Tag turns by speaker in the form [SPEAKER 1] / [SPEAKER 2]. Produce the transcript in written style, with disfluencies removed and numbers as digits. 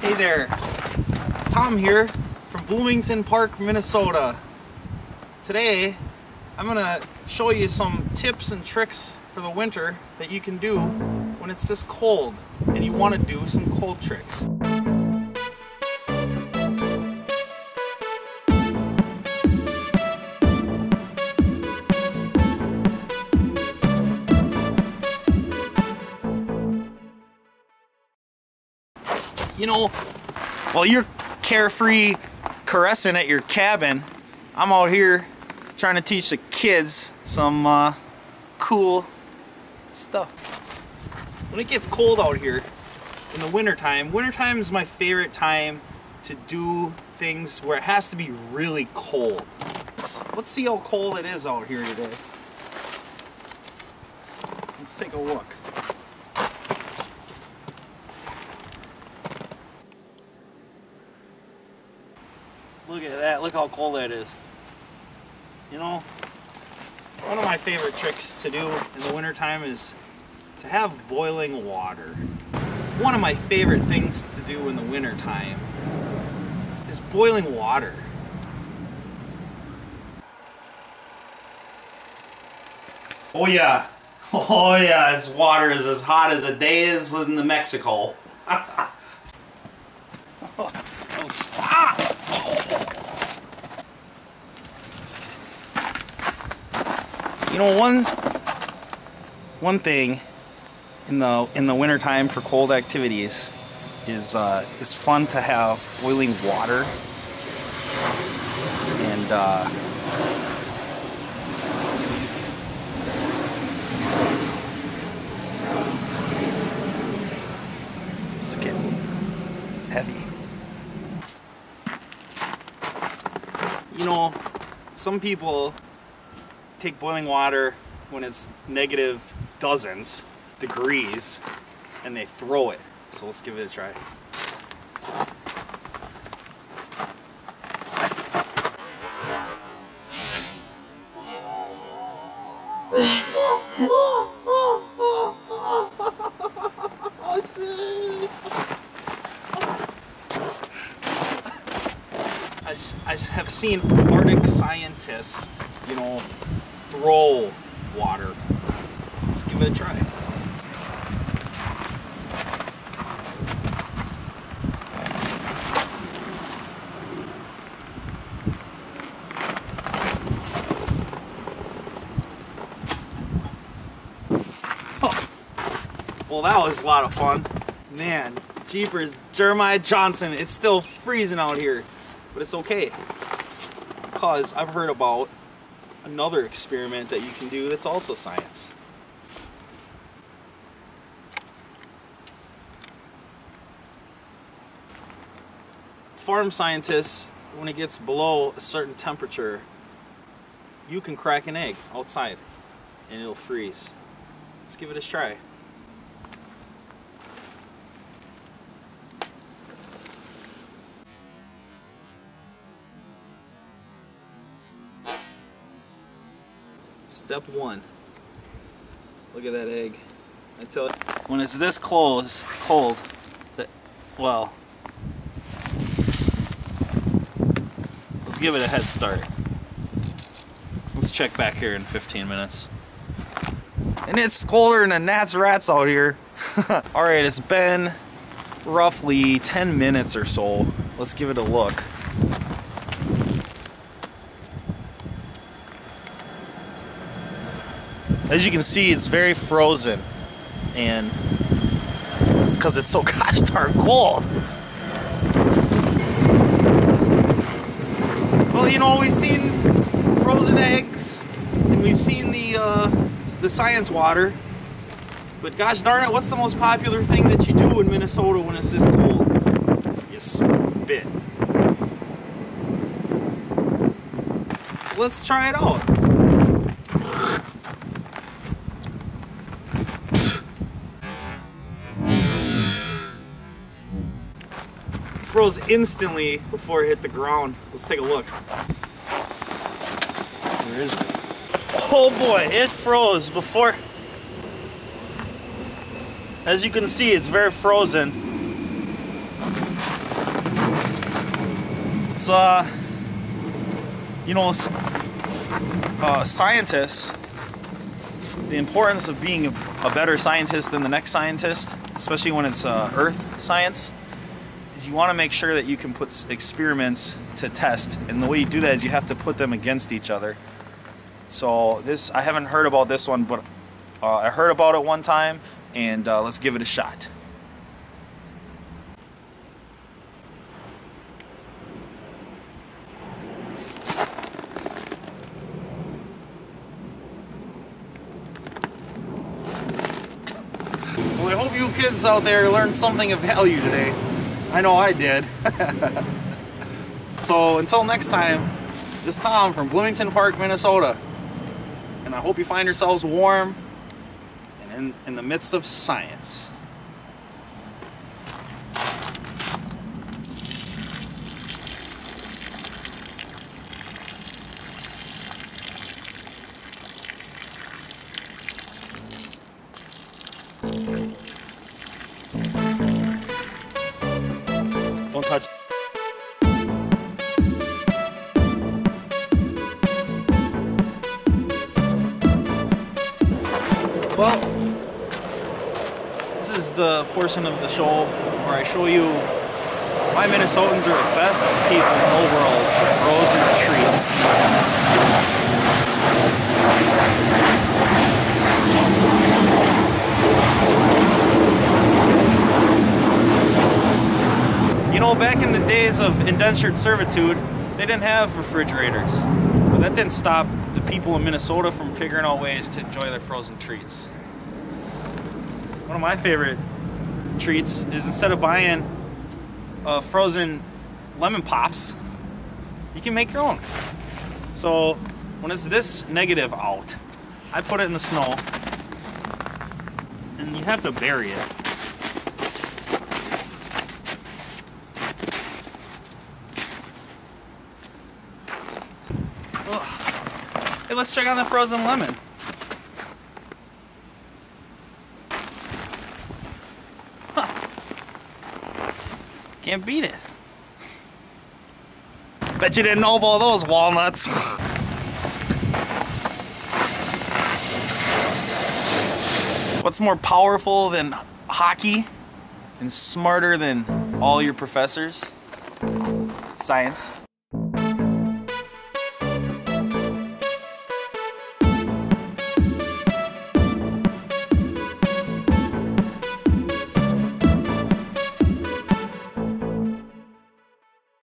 [SPEAKER 1] Hey there, Tom here from Bloomington Park, Minnesota. Today, I'm gonna show you some tips and tricks for the winter that you can do when it's this cold and you want to do some cold tricks. You know, while you're carefree caressing at your cabin, I'm out here trying to teach the kids some cool stuff. When it gets cold out here in the wintertime is my favorite time to do things where it has to be really cold. Let's see how cold it is out here today. Let's take a look. Look at that, look how cold that is. You know, one of my favorite tricks to do in the wintertime is to have boiling water. One of my favorite things to do in the wintertime is boiling water. Oh yeah, this water is as hot as a day is in Mexico. You know, one thing in the wintertime for cold activities is it's fun to have boiling water and it's getting heavy. You know, some people take boiling water when it's negative dozens degrees and they throw it. So let's give it a try. Oh shit! I have seen Arctic scientists, you know, throw water. Let's give it a try. Oh. Well, that was a lot of fun. Man, jeepers, Jeremiah Johnson, it's still freezing out here, but it's okay. Because I've heard about another experiment that you can do that's also science. Farm scientists, when it gets below a certain temperature, you can crack an egg outside and it'll freeze. Let's give it a try. Step one. Look at that egg. I tell you, when it's this cold, well, let's give it a head start. Let's check back here in 15 minutes. And it's colder than a gnat's rats out here. Alright, it's been roughly 10 minutes or so. Let's give it a look. As you can see, it's very frozen, and it's because it's so gosh darn cold. Well, you know, we've seen frozen eggs, and we've seen the science water, but gosh darn it, what's the most popular thing that you do in Minnesota when it's this cold? You spit. So let's try it out. Froze instantly before it hit the ground. Let's take a look. Where is it? Oh boy, it froze before. As you can see, it's very frozen. It's you know, scientists, the importance of being a better scientist than the next scientist, especially when it's earth science, is you want to make sure that you can put experiments to test, and the way you do that is you have to put them against each other. So this, I haven't heard about this one, but I heard about it one time, and let's give it a shot. Well, I hope you kids out there learned something of value today. I know I did. So until next time, this is Tom from Bloomington Park, Minnesota. And I hope you find yourselves warm and in the midst of science. Don't touch. Well, this is the portion of the show where I show you why Minnesotans are the best people in the world for frozen treats. You know, back in the days of indentured servitude, they didn't have refrigerators. But that didn't stop the people in Minnesota from figuring out ways to enjoy their frozen treats. One of my favorite treats is, instead of buying frozen lemon pops, you can make your own. So when it's this negative out, I put it in the snow, and you have to bury it. Hey, let's check on the frozen lemon. Huh. Can't beat it. Bet you didn't know about those walnuts. What's more powerful than hockey and smarter than all your professors? Science.